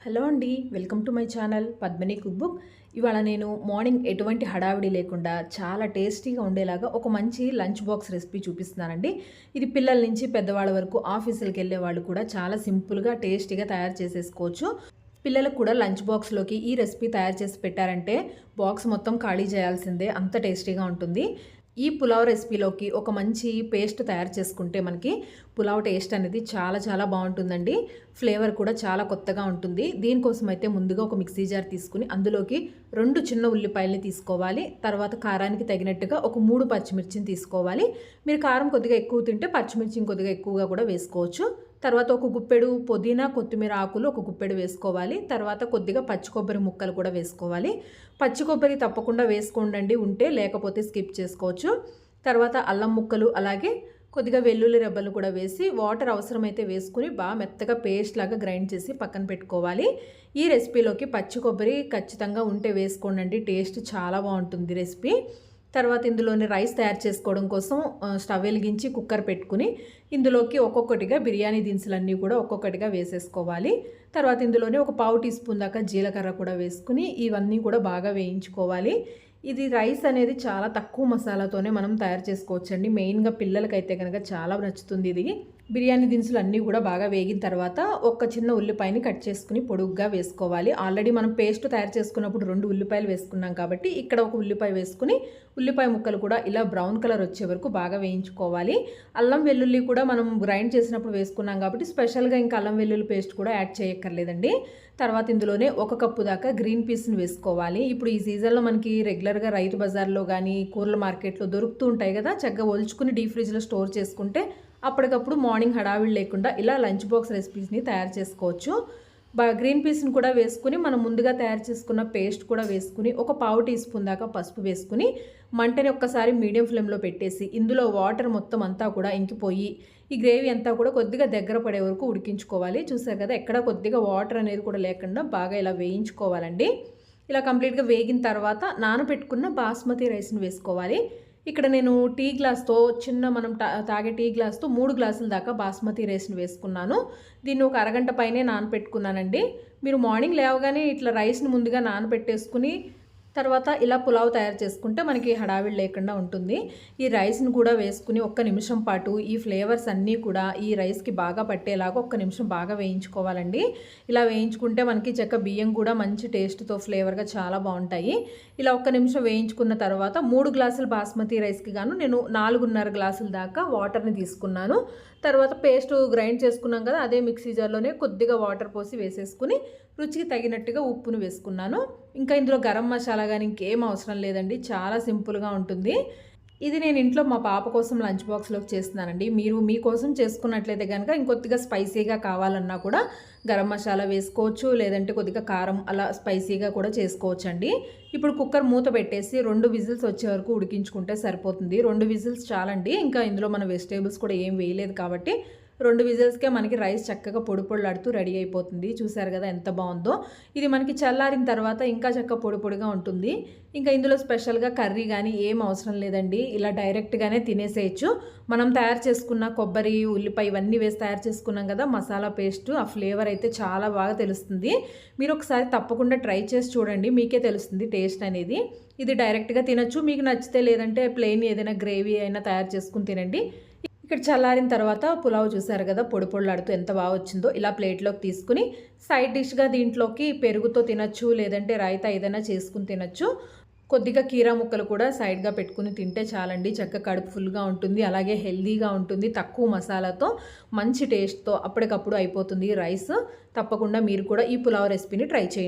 Hello అండి, welcome to my channel Padmini cook book. ఇవాళ నేను మార్నింగ్ ఎటువంటి హడావిడి లేకుండా చాలా టేస్టీగా ఉండేలాగా ఒక మంచి లంచ్ బాక్స్ రెసిపీ చూపిస్తున్నానండి. ఇది పిల్లల నుంచి పెద్దవాళ్ళ వరకు ఆఫీసులకు వెళ్ళే వాళ్ళు కూడా చాలా సింపుల్గా టేస్టీగా తయారు చేసేసుకోవచ్చు. పిల్లలకు కూడా లంచ్ బాక్స్లోకి ఈ రెసిపీ తయారు చేసి పెట్టారంటే బాక్స్ మొత్తం ఖాళీ చేయాల్సిందే, అంత టేస్టీగా ఉంటుంది. ఈ పులావ్ రెసిపీలోకి ఒక మంచి పేస్ట్ తయారు చేసుకుంటే మనకి పులావ్ టేస్ట్ అనేది చాలా చాలా బాగుంటుందండి. ఫ్లేవర్ కూడా చాలా కొత్తగా ఉంటుంది. దీనికోసం అయితే ముందుగా ఒక మిక్సీ జార్ తీసుకుని అందులోకి 2 చిన్న ఉల్లిపాయలని తీసుకోవాలి. తర్వాత కారానికి తగినట్టుగా ఒక 3 పచ్చిమిర్చిని తీసుకోవాలి. మీరు కారం కొద్దిగా ఎక్కువ తింటే పచ్చిమిర్చిని కొద్దిగా ఎక్కువగా కూడా వేసుకోవచ్చు. తర్వాత ఒక గుప్పెడు పుదీనా కొత్తిమీర ఆకులు ఒక గుప్పెడు వేసుకోవాలి. తర్వాత కొద్దిగా పచ్చి కొబ్బరి ముక్కలు కూడా వేసుకోవాలి. పచ్చి కొబ్బరి తప్పకుండా వేసుకోండి ఉంటే, లేకపోతే స్కిప్ చేసుకోవచ్చు. తర్వాత అల్లం ముక్కలు అలాగే కొద్దిగా వెల్లుల్లి రెబ్బలు కూడా వేసి వాటర్ అవసరమైతే వేసుకుని బాగా మెత్తగా పేస్ట్ లాగా గ్రైండ్ చేసి పక్కన పెట్టుకోవాలి. ఈ రెసిపీలోకి పచ్చి కొబ్బరి ఖచ్చితంగా ఉంటే వేసుకోండి, టేస్ట్ చాలా బాగుంటుంది రెసిపీ. తర్వాత ఇందులోని రైస్ తయారు చేసుకోవడం కోసం స్టవ్ వెలిగించి కుక్కర్ పెట్టుకుని ఇందులోకి ఒక్కొక్కటిగా బిర్యానీ దినుసులన్నీ కూడా ఒక్కొక్కటిగా వేసేసుకోవాలి. తర్వాత ఇందులోనే ఒక పావు టీ స్పూన్ దాకా జీలకర్ర కూడా వేసుకుని ఇవన్నీ కూడా బాగా వేయించుకోవాలి. ఇది రైస్ అనేది చాలా తక్కువ మసాలాతోనే మనం తయారు చేసుకోవచ్చండి. మెయిన్గా పిల్లలకైతే కనుక చాలా నచ్చుతుంది ఇది. బిర్యానీ దినుసులు అన్నీ కూడా బాగా వేగిన తర్వాత ఒక చిన్న ఉల్లిపాయని కట్ చేసుకుని పొడుగ్గా వేసుకోవాలి. ఆల్రెడీ మనం పేస్ట్ తయారు చేసుకున్నప్పుడు 2 ఉల్లిపాయలు వేసుకున్నాం కాబట్టి ఇక్కడ ఒక ఉల్లిపాయ వేసుకుని ఉల్లిపాయ ముక్కలు కూడా ఇలా బ్రౌన్ కలర్ వచ్చే వరకు బాగా వేయించుకోవాలి. అల్లం వెల్లుల్లి కూడా మనం గ్రైండ్ చేసినప్పుడు వేసుకున్నాం కాబట్టి స్పెషల్గా ఇంకా అల్లం వెల్లుల్లి పేస్ట్ కూడా యాడ్ చేయక్కర్లేదండి. తర్వాత ఇందులోనే 1 కప్పు దాకా గ్రీన్ పీస్ని వేసుకోవాలి. ఇప్పుడు ఈ సీజన్లో మనకి రెగ్యులర్గా రైతు బజార్లో కానీ కూరల మార్కెట్లో దొరుకుతూ ఉంటాయి కదా, చక్కగా ఒలుచుకుని డీప్ ఫ్రిడ్జ్లో స్టోర్ చేసుకుంటే అప్పటికప్పుడు మార్నింగ్ హడావిడి లేకుండా ఇలా లంచ్ బాక్స్ రెసిపీస్ని తయారు చేసుకోవచ్చు. గ్రీన్ పీస్ని కూడా వేసుకుని మనం ముందుగా తయారు చేసుకున్న పేస్ట్ కూడా వేసుకుని ఒక పావు టీ స్పూన్ దాకా పసుపు వేసుకుని మంటని ఒక్కసారి మీడియం ఫ్లేమ్లో పెట్టేసి ఇందులో వాటర్ మొత్తం అంతా కూడా ఇంకిపోయి ఈ గ్రేవీ అంతా కూడా కొద్దిగా దగ్గర పడే వరకు ఉడికించుకోవాలి. చూసారు కదా, ఎక్కడ కొద్దిగా వాటర్ అనేది కూడా లేకుండా బాగా ఇలా వేయించుకోవాలండి. ఇలా కంప్లీట్గా వేగిన తర్వాత నానబెట్టుకున్న బాస్మతి రైస్ని వేసుకోవాలి. ఇక్కడ నేను టీ గ్లాస్తో చిన్న మనం తాగే టీ గ్లాస్తో 3 గ్లాసుల దాకా బాస్మతి రైస్ని వేసుకున్నాను. దీన్ని ఒక అరగంట పైనే నానబెట్టుకున్నానండి. మీరు మార్నింగ్ లేవగానే ఇట్లా రైస్ని ముందుగా నానబెట్టేసుకుని తర్వాత ఇలా పులావ్ తయారు చేసుకుంటే మనకి హడావిడి లేకుండా ఉంటుంది. ఈ రైస్ని కూడా వేసుకుని 1 నిమిషం పాటు ఈ ఫ్లేవర్స్ అన్నీ కూడా ఈ రైస్కి బాగా పట్టేలాగా 1 నిమిషం బాగా వేయించుకోవాలండి. ఇలా వేయించుకుంటే మనకి చెక్క బియ్యం కూడా మంచి టేస్ట్తో ఫ్లేవర్గా చాలా బాగుంటాయి. ఇలా 1 నిమిషం వేయించుకున్న తర్వాత 3 గ్లాసుల బాస్మతి రైస్కి గాను నేను 4.5 గ్లాసుల దాకా వాటర్ని తీసుకున్నాను. తర్వాత పేస్ట్ గ్రైండ్ చేసుకున్నాం కదా, అదే మిక్సీ జార్లోనే కొద్దిగా వాటర్ పోసి వేసేసుకుని రుచికి తగినట్టుగా ఉప్పును వేసుకున్నాను. ఇంకా ఇందులో గరం మసాలా కానీ ఇంకేం అవసరం లేదండి, చాలా సింపుల్గా ఉంటుంది. ఇది నేను ఇంట్లో మా పాప కోసం లంచ్ బాక్స్లోకి చేస్తున్నానండి. మీరు మీకోసం చేసుకున్నట్లయితే కనుక ఇంకొద్దిగా స్పైసీగా కావాలన్నా కూడా గరం మసాలా వేసుకోవచ్చు, లేదంటే కొద్దిగా కారం అలా స్పైసీగా కూడా చేసుకోవచ్చండి. ఇప్పుడు కుక్కర్ మూత పెట్టేసి 2 విజిల్స్ వచ్చే వరకు ఉడికించుకుంటే సరిపోతుంది. 2 విజిల్స్ చాలండి. ఇంకా ఇందులో మన వెజిటేబుల్స్ కూడా ఏం వేయలేదు కాబట్టి 2 విజిల్స్కే మనకి రైస్ చక్కగా పొడి పొడిలాడుతూ రెడీ అయిపోతుంది. చూసారు కదా ఎంత బాగుందో. ఇది మనకి చల్లారిన తర్వాత ఇంకా చక్కగా పొడి పొడిగా ఉంటుంది. ఇంకా ఇందులో స్పెషల్గా కర్రీ కానీ ఏం అవసరం లేదండి, ఇలా డైరెక్ట్గానే తినేసేయచ్చు. మనం తయారు చేసుకున్న కొబ్బరి ఉల్లిపాయ ఇవన్నీ వేసి తయారు చేసుకున్నాం కదా మసాలా పేస్ట్, ఆ ఫ్లేవర్ అయితే చాలా బాగా తెలుస్తుంది. మీరు ఒకసారి తప్పకుండా ట్రై చేసి చూడండి, మీకే తెలుస్తుంది టేస్ట్ అనేది. ఇది డైరెక్ట్గా తినచ్చు, మీకు నచ్చితే లేదంటే ప్లెయిన్ ఏదైనా గ్రేవీ అయినా తయారు చేసుకుని తినండి. ఇక్కడ చల్లారిన తర్వాత పులావ్ చూసారు కదా పొడి పొడిలాడుతూ ఎంత బాగా వచ్చిందో. ఇలా ప్లేట్లోకి తీసుకుని సైడ్ డిష్గా దీంట్లోకి పెరుగుతో తినచ్చు, లేదంటే రైతా ఏదైనా చేసుకుని తినచ్చు. కొద్దిగా కీరా ముక్కలు కూడా సైడ్గా పెట్టుకుని తింటే చాలండి, చక్కగా కడుపు ఫుల్గా ఉంటుంది, అలాగే హెల్దీగా ఉంటుంది. తక్కువ మసాలాతో మంచి టేస్ట్తో అప్పటికప్పుడు అయిపోతుంది రైస్. తప్పకుండా మీరు కూడా ఈ పులావ్ రెసిపీని ట్రై చేయండి.